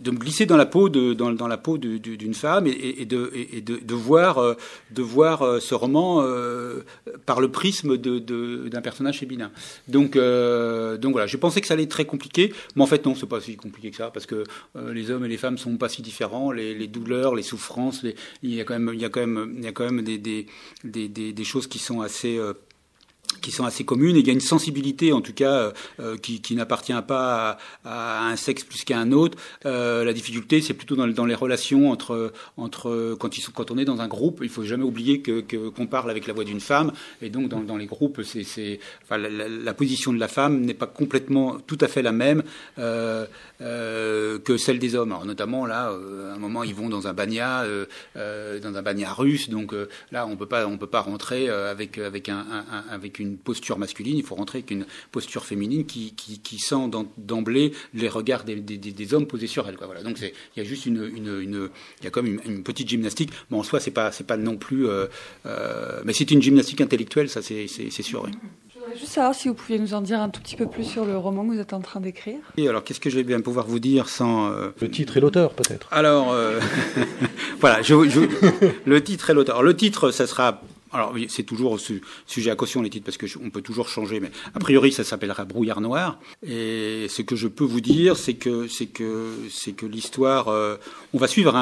me glisser dans la peau d'une femme et de voir ce roman par le prisme d'un personnage féminin. Donc voilà, je pensais que ça allait être très compliqué, mais en fait non, c'est pas si compliqué que ça parce que les hommes et les femmes sont pas si différents, les douleurs, les souffrances, il y a quand même des choses qui sont assez communes, et il y a une sensibilité en tout cas qui n'appartient pas à un sexe plus qu'à un autre. La difficulté, c'est plutôt dans les relations entre quand on est dans un groupe. Il faut jamais oublier qu'on parle avec la voix d'une femme, et donc dans les groupes, la position de la femme n'est pas complètement tout à fait la même que celle des hommes. Alors, notamment là, à un moment, ils vont dans un banya russe, donc là, on peut pas rentrer avec une posture masculine, il faut rentrer avec une posture féminine qui sent d'emblée les regards des hommes posés sur elle, quoi. Voilà. Donc il y a juste il y a comme une petite gymnastique. Bon, en soi, c'est pas non plus, mais c'est une gymnastique intellectuelle, ça c'est sûr. Oui. Je voudrais juste savoir si vous pouviez nous en dire un tout petit peu plus sur le roman que vous êtes en train d'écrire. Et alors, qu'est-ce que je vais bien pouvoir vous dire sans le titre et l'auteur, peut-être. Alors, voilà, le titre et l'auteur. Alors, le titre, ça sera. Alors oui, c'est toujours sujet à caution les titres parce que on peut toujours changer, mais a priori ça s'appellera Brouillard noir. Et ce que je peux vous dire, c'est que l'histoire, on va suivre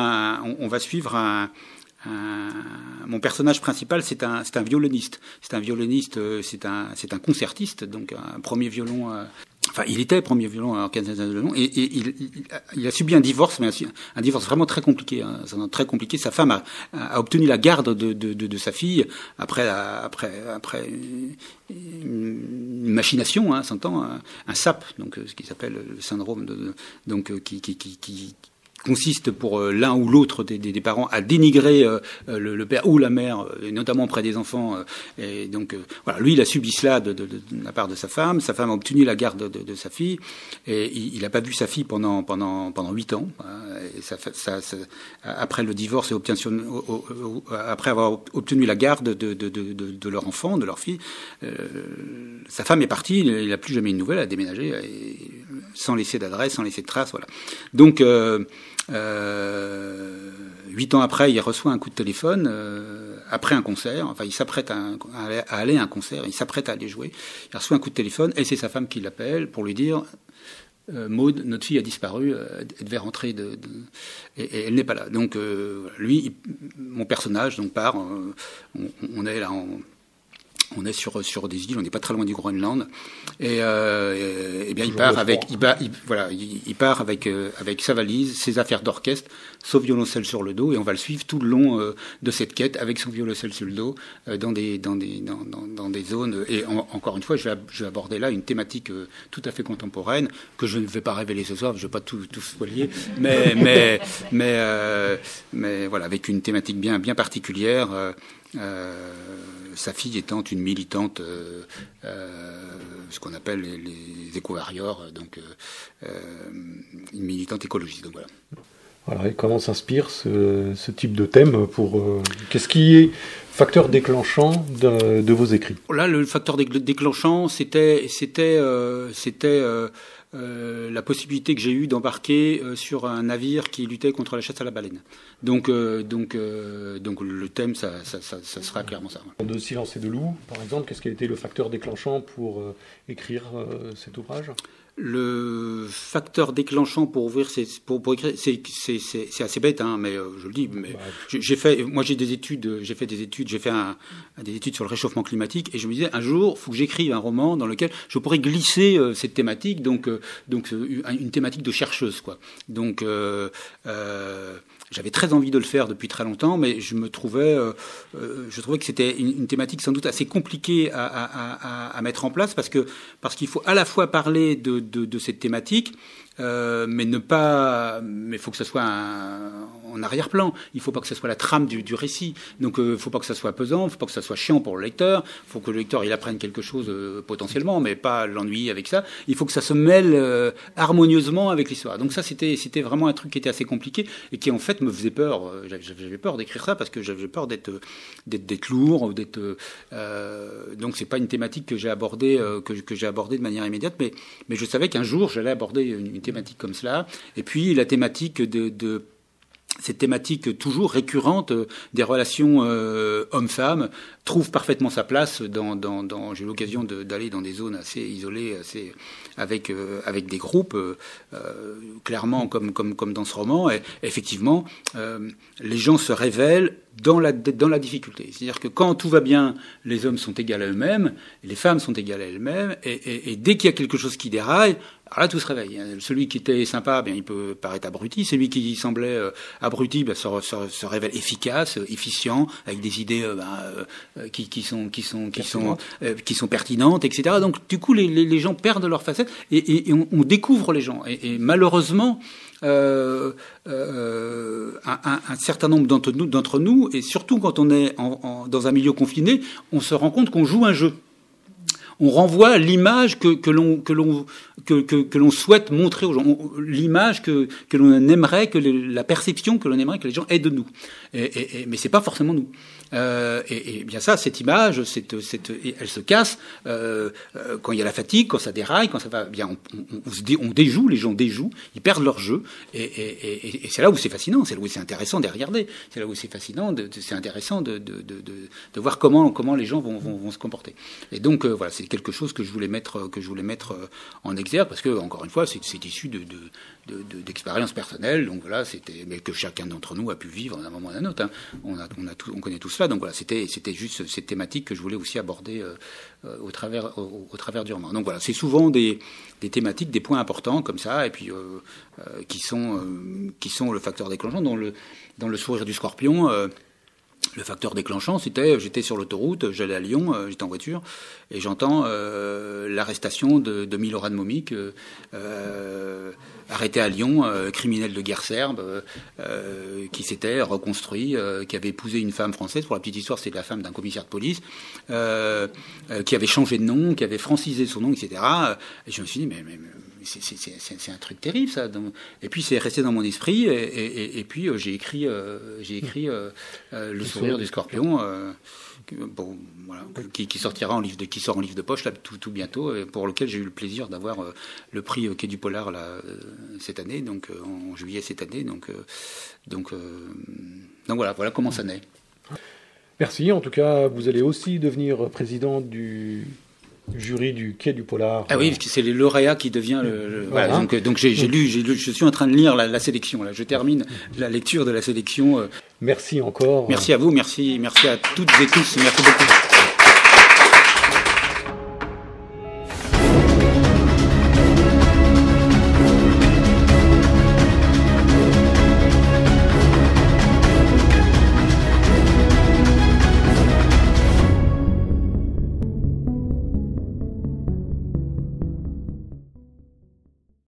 mon personnage principal, c'est un violoniste. C'est un concertiste, donc un premier violon. Enfin, il était premier violon à Orchestre National de Lyon, et il a subi un divorce, mais un divorce vraiment très compliqué, hein, très compliqué. Sa femme a obtenu la garde de sa fille après une machination, hein, s'entend, un SAP, donc ce qui s'appelle le syndrome qui consiste pour l'un ou l'autre des parents à dénigrer le père ou la mère, et notamment auprès des enfants. Et donc voilà, lui il a subi cela de la part de sa femme. Sa femme a obtenu la garde de sa fille, et il n'a pas vu sa fille pendant 8 ans. Et après le divorce et après avoir obtenu la garde de leur enfant, de leur fille, sa femme est partie. Il n'a plus jamais une nouvelle, a déménagé sans laisser d'adresse, sans laisser de trace. Voilà. Donc 8 ans après, il reçoit un coup de téléphone après un concert. Enfin, il s'apprête à aller à un concert. Il s'apprête à aller jouer. Il reçoit un coup de téléphone et c'est sa femme qui l'appelle pour lui dire Maud, notre fille a disparu. Elle devait rentrer et elle n'est pas là. Donc lui, mon personnage, donc part. On est là. On est sur des îles, on n'est pas très loin du Groenland, et bien il part avec sa valise, ses affaires d'orchestre, son violoncelle sur le dos, et on va le suivre tout le long de cette quête avec son violoncelle sur le dos dans des zones. Et encore une fois, je vais aborder là une thématique tout à fait contemporaine que je ne vais pas révéler ce soir, je ne vais pas tout spoiler, mais voilà, avec une thématique bien particulière. Sa fille étant une militante, ce qu'on appelle les éco-warriors, donc une militante écologiste. Donc voilà. Voilà, et comment s'inspire ce type de thème pour qu'est-ce qui est facteur déclenchant de vos écrits? Là, le facteur déclenchant, c'était la possibilité que j'ai eue d'embarquer sur un navire qui luttait contre la chasse à la baleine. Donc le thème, ça sera clairement ça. De Silence et de loup, par exemple, qu'est-ce qui a été le facteur déclenchant pour écrire cet ouvrage ? Le facteur déclenchant pour écrire, c'est assez bête, hein, mais je le dis. Mais j'ai fait des études sur le réchauffement climatique, et je me disais un jour, il faut que j'écrive un roman dans lequel je pourrais glisser cette thématique, donc une thématique de chercheuse, quoi. Donc j'avais très envie de le faire depuis très longtemps, mais je trouvais que c'était une thématique sans doute assez compliquée à mettre en place, parce qu'il faut à la fois parler de cette thématique, mais faut que ça soit en arrière-plan. Il faut pas que ça soit la trame du récit. Donc, faut pas que ça soit pesant, faut pas que ça soit chiant pour le lecteur. Faut que le lecteur il apprenne quelque chose potentiellement, mais pas l'ennuyer avec ça. Il faut que ça se mêle harmonieusement avec l'histoire. Donc ça, c'était vraiment un truc qui était assez compliqué et qui en fait me faisait peur. J'avais peur d'écrire ça parce que j'avais peur d'être lourd, ou d'être. Donc c'est pas une thématique que j'ai abordée de manière immédiate, mais je savais qu'un jour j'allais aborder une thématique comme cela. Et puis la thématique de cette thématique toujours récurrente des relations hommes-femmes trouve parfaitement sa place dans j'ai eu l'occasion d'aller dans des zones assez isolées, avec des groupes, clairement comme dans ce roman. Et effectivement, les gens se révèlent dans la difficulté. C'est-à-dire que quand tout va bien, les hommes sont égaux à eux-mêmes, les femmes sont égales à elles-mêmes, et dès qu'il y a quelque chose qui déraille, alors là, tout se réveille. Celui qui était sympa, bien, il peut paraître abruti. Celui qui semblait abruti, ben, se révèle efficace, efficient, avec des idées qui sont pertinentes, etc. Donc, du coup, les gens perdent leur facette et on découvre les gens. Et malheureusement, un certain nombre d'entre nous, et surtout quand on est dans un milieu confiné, on se rend compte qu'on joue un jeu. On renvoie l'image que l'on souhaite montrer aux gens, l'image que l'on aimerait, la perception que l'on aimerait que les gens aient de nous. Mais c'est pas forcément nous. Et bien ça, cette image, elle se casse quand il y a la fatigue, quand ça déraille, quand ça va bien. On déjoue, les gens déjouent, ils perdent leur jeu. Et c'est là où c'est fascinant, c'est là où c'est intéressant de regarder, c'est là où c'est fascinant, c'est intéressant de voir comment les gens vont se comporter. Et donc voilà, c'est quelque chose que je voulais mettre en exergue, parce que encore une fois, c'est issu d'expériences personnelles. Donc voilà, mais que chacun d'entre nous a pu vivre d'un moment à un autre. Hein. On connaît tout cela. Donc voilà, c'était juste cette thématique que je voulais aussi aborder au travers du roman. Donc voilà, c'est souvent des thématiques, des points importants comme ça, et puis qui sont le facteur déclenchant. Dans le sourire du scorpion. Le facteur déclenchant, j'étais sur l'autoroute, j'allais à Lyon, j'étais en voiture, et j'entends l'arrestation de Milorad Momic, arrêté à Lyon, criminel de guerre serbe, qui s'était reconstruit, qui avait épousé une femme française. Pour la petite histoire, c'était la femme d'un commissaire de police, qui avait changé de nom, qui avait francisé son nom, etc. Et je me suis dit, mais c'est un truc terrible, ça. Et puis c'est resté dans mon esprit, et puis j'ai écrit Le sourire du scorpion, voilà, qui sort en livre de poche là tout bientôt, pour lequel j'ai eu le plaisir d'avoir le prix Quai du Polar là cette année, donc en juillet cette année, donc voilà comment ça naît. Merci. En tout cas, vous allez aussi devenir président du jury du Quai du Polar. Ah oui, parce que c'est les lauréats qui devient voilà. Donc j'ai lu, je suis en train de lire la sélection là. Je termine la lecture de la sélection. Merci encore. Merci à vous, merci à toutes et tous, merci beaucoup.